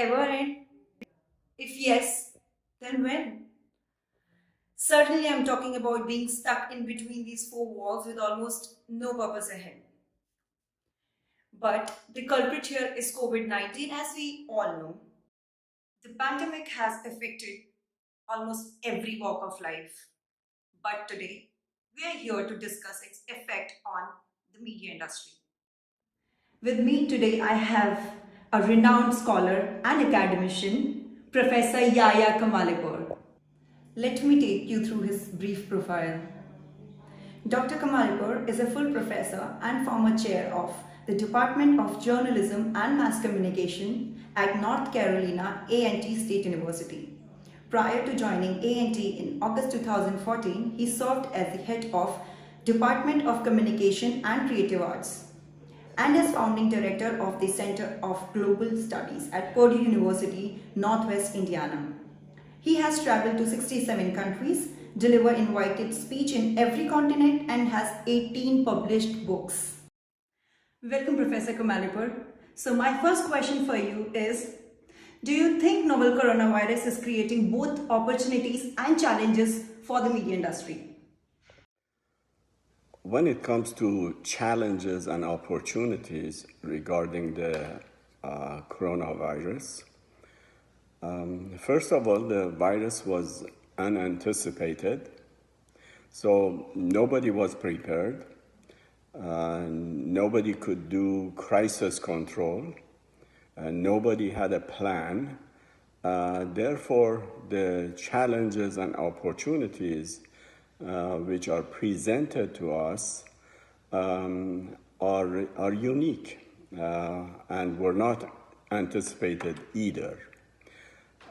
ever end? If yes, then when? Certainly, I'm talking about being stuck in between these four walls with almost no purpose ahead. But the culprit here is COVID 19, as we all know. The pandemic has affected almost every walk of life. But today, we are here to discuss its effect on the media industry. With me today, I have a renowned scholar and academician, Professor Yaya Kamalipour. Let me take you through his brief profile. Dr. Kamalipour is a full professor and former chair of the Department of Journalism and Mass Communication at North Carolina A&T State University. Prior to joining A&T in August 2014, he served as the head of Department of Communication and Creative Arts and as founding director of the Center of Global Studies at Purdue University, Northwest Indiana. He has traveled to 67 countries, delivered invited speech in every continent, and has 18 published books. Welcome, Professor Kamalipour. So my first question for you is, do you think novel coronavirus is creating both opportunities and challenges for the media industry? When it comes to challenges and opportunities regarding the coronavirus, first of all, the virus was unanticipated, so nobody was prepared. Nobody could do crisis control. Nobody had a plan. Therefore, the challenges and opportunities which are presented to us are unique and were not anticipated either.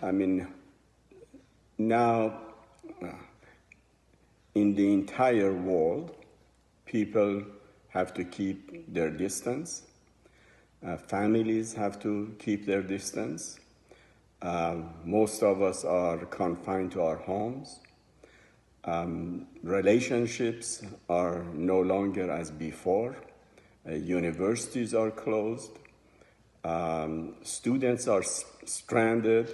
I mean, now in the entire world, people have to keep their distance. Families have to keep their distance. Most of us are confined to our homes. Relationships are no longer as before. Universities are closed. Students are stranded.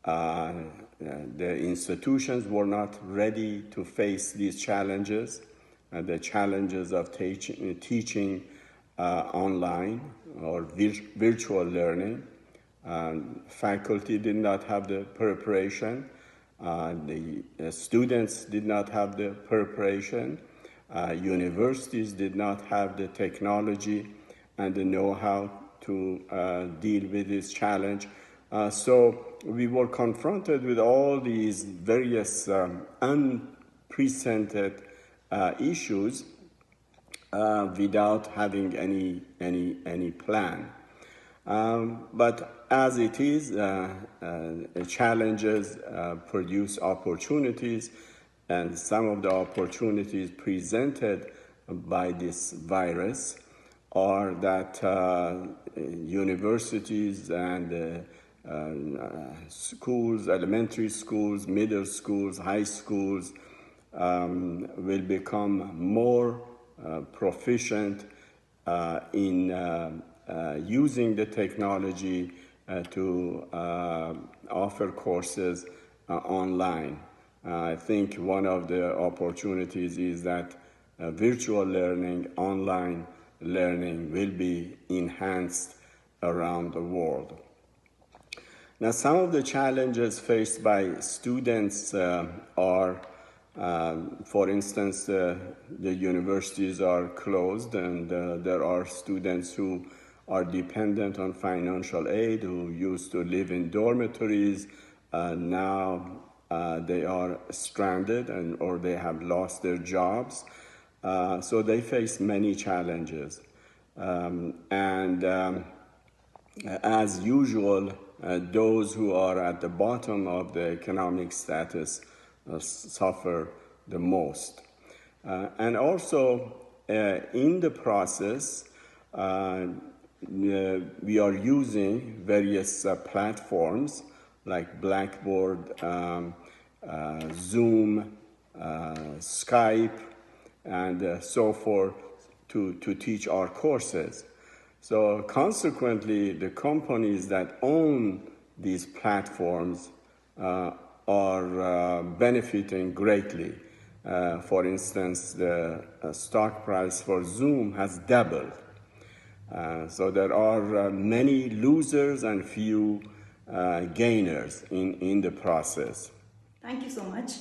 The institutions were not ready to face these challenges, the challenges of teaching online or virtual learning. Faculty did not have the preparation. The students did not have the preparation. Universities did not have the technology and the know-how to deal with this challenge. So we were confronted with all these various unprecedented issues without having any plan. But as it is, challenges produce opportunities, and some of the opportunities presented by this virus are that universities and schools, elementary schools, middle schools, high schools will become more proficient in using the technology to offer courses online. I think one of the opportunities is that virtual learning, online learning will be enhanced around the world. Now, some of the challenges faced by students are, for instance, the universities are closed, and there are students who are dependent on financial aid, who used to live in dormitories. Now they are stranded or they have lost their jobs. So they face many challenges. As usual, those who are at the bottom of the economic status suffer the most. And also, in the process, we are using various platforms like Blackboard, Zoom, Skype, and so forth to teach our courses. So consequently, the companies that own these platforms are benefiting greatly. For instance, the stock price for Zoom has doubled. So there are many losers and few gainers in the process. Thank you so much.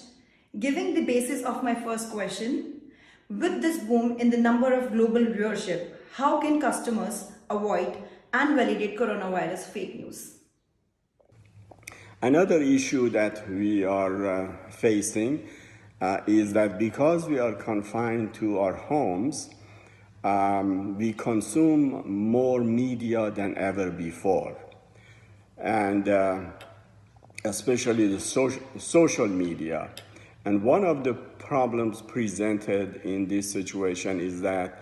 Giving the basis of my first question, with this boom in the number of global viewership, how can customers avoid and validate coronavirus fake news? Another issue that we are facing is that because we are confined to our homes, we consume more media than ever before. And especially the social media. And one of the problems presented in this situation is that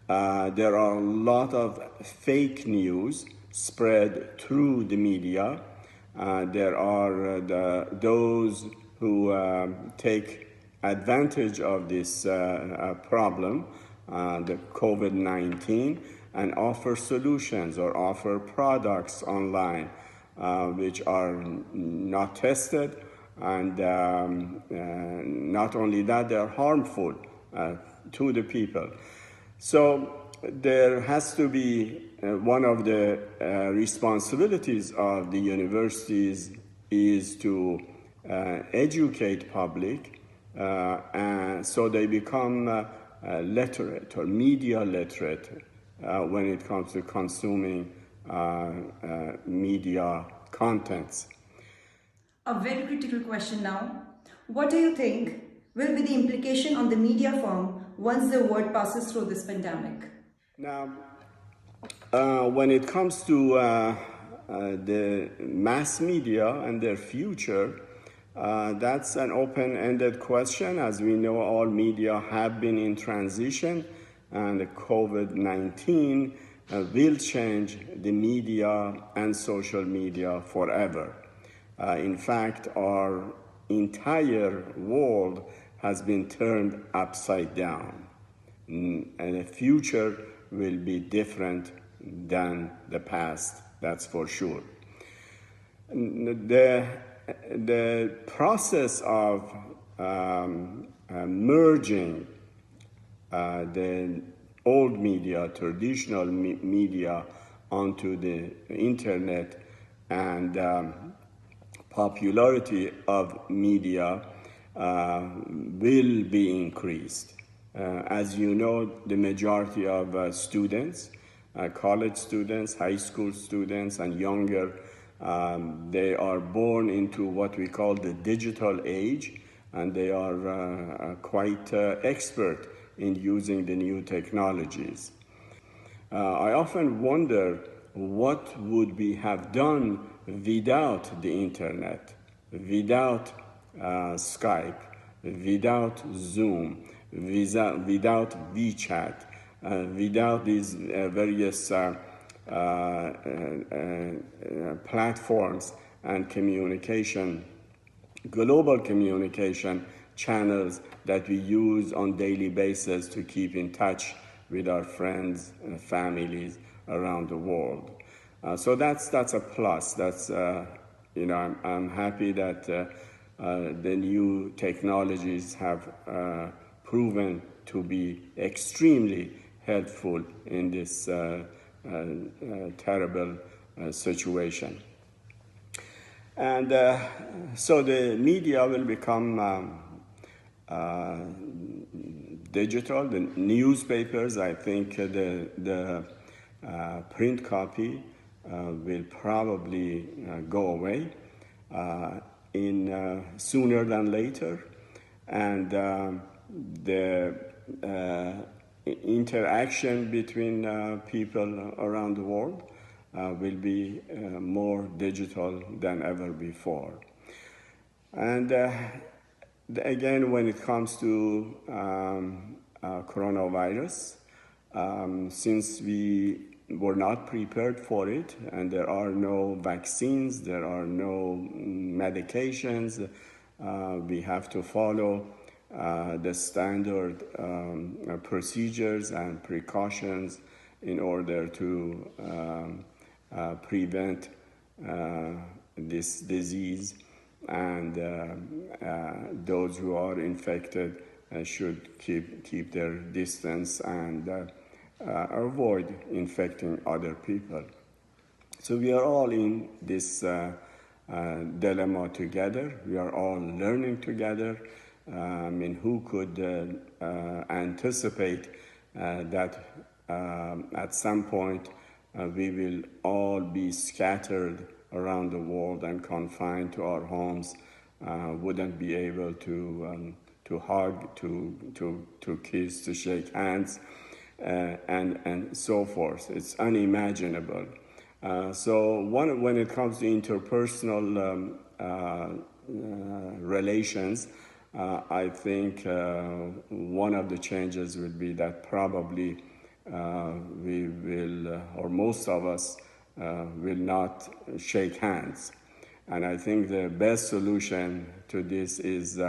there are a lot of fake news spread through the media. There are those who take advantage of this problem, the COVID-19, and offer solutions or offer products online which are not tested, and not only that, they are harmful to the people. So there has to be one of the responsibilities of the universities is to educate public and so they become literate or media literate when it comes to consuming media contents. A very critical question now. What do you think will be the implication on the media firm once the world passes through this pandemic? Now, when it comes to the mass media and their future, that's an open-ended question. As we know, all media have been in transition, and the COVID-19 will change the media and social media forever. In fact, our entire world has been turned upside down, and the future will be different than the past, that's for sure. The process of merging the old media, traditional media, onto the internet, and popularity of media will be increased. As you know, the majority of students, college students, high school students, and younger, they are born into what we call the digital age, and they are quite expert in using the new technologies. I often wonder what would we have done without the internet, without Skype, without Zoom, without WeChat, without these various platforms and communication, global communication channels that we use on daily basis to keep in touch with our friends and families around the world. So that's a plus. That's I'm happy that the new technologies have proven to be extremely helpful in this terrible situation. And so the media will become digital. The newspapers, I think the print copy will probably go away in sooner than later, and the interaction between people around the world will be more digital than ever before. And again, when it comes to coronavirus, since we were not prepared for it, and there are no vaccines, there are no medications, we have to follow the standard procedures and precautions in order to prevent this disease, and those who are infected should keep their distance and avoid infecting other people. So we are all in this dilemma together. We are all learning together. Who could anticipate that at some point we will all be scattered around the world and confined to our homes, wouldn't be able to hug, to kiss, to shake hands, and so forth. It's unimaginable. When it comes to interpersonal relations, I think one of the changes will be that probably we will, or most of us, will not shake hands. And I think the best solution to this is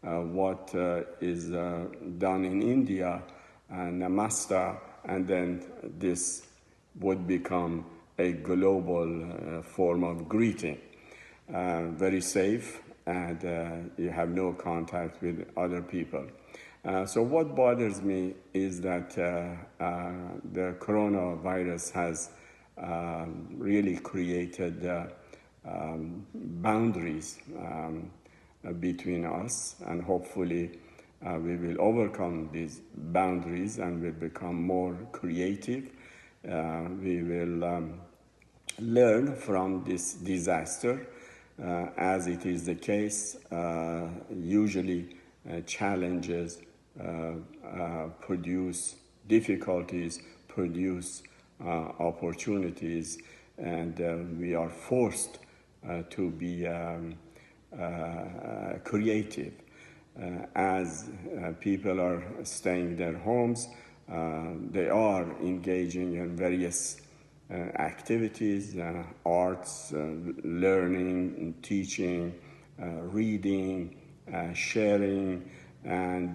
what is done in India, Namaste, and then this would become a global form of greeting. Very safe, and you have no contact with other people. So what bothers me is that the coronavirus has really created boundaries between us, and hopefully we will overcome these boundaries and will become more creative. We will learn from this disaster. As it is the case, usually challenges produce difficulties, produce opportunities, and we are forced to be creative. As people are staying in their homes, they are engaging in various activities, arts, learning, teaching, reading, sharing, and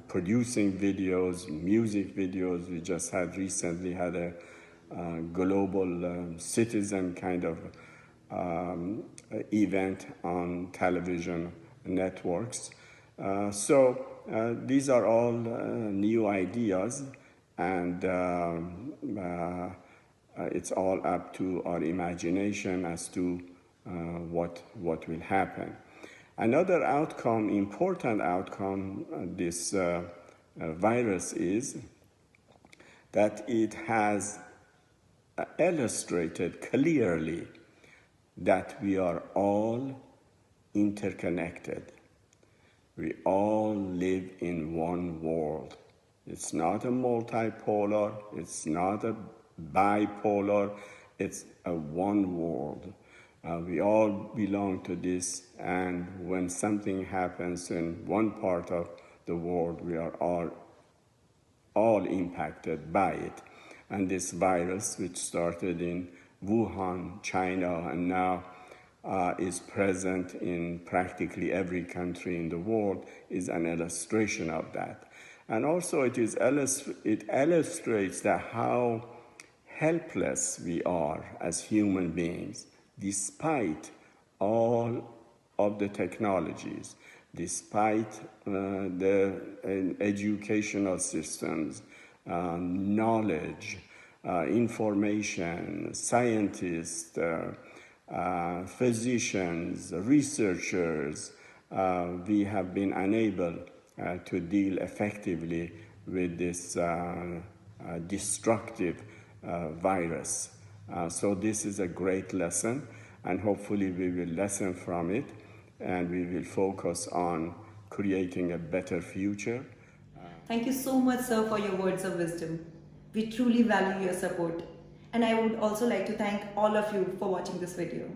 producing videos, music videos. We just recently had a global citizen kind of event on television networks. So these are all new ideas, and it's all up to our imagination as to what will happen. Another outcome, important outcome, this virus is that it has illustrated clearly that we are all interconnected. We all live in one world. It's not a multipolar, it's not a bipolar, it's a one world. We all belong to this, and when something happens in one part of the world, we are all impacted by it. And this virus, which started in Wuhan, China, and now is present in practically every country in the world, is an illustration of that. And also it illustrates that how helpless we are as human beings, despite all of the technologies, despite the educational systems, knowledge, information, scientists, physicians, researchers. We have been unable to deal effectively with this destructive virus. So this is a great lesson, and hopefully we will lesson from it, and we will focus on creating a better future. Thank you so much, sir, for your words of wisdom. We truly value your support. And I would also like to thank all of you for watching this video.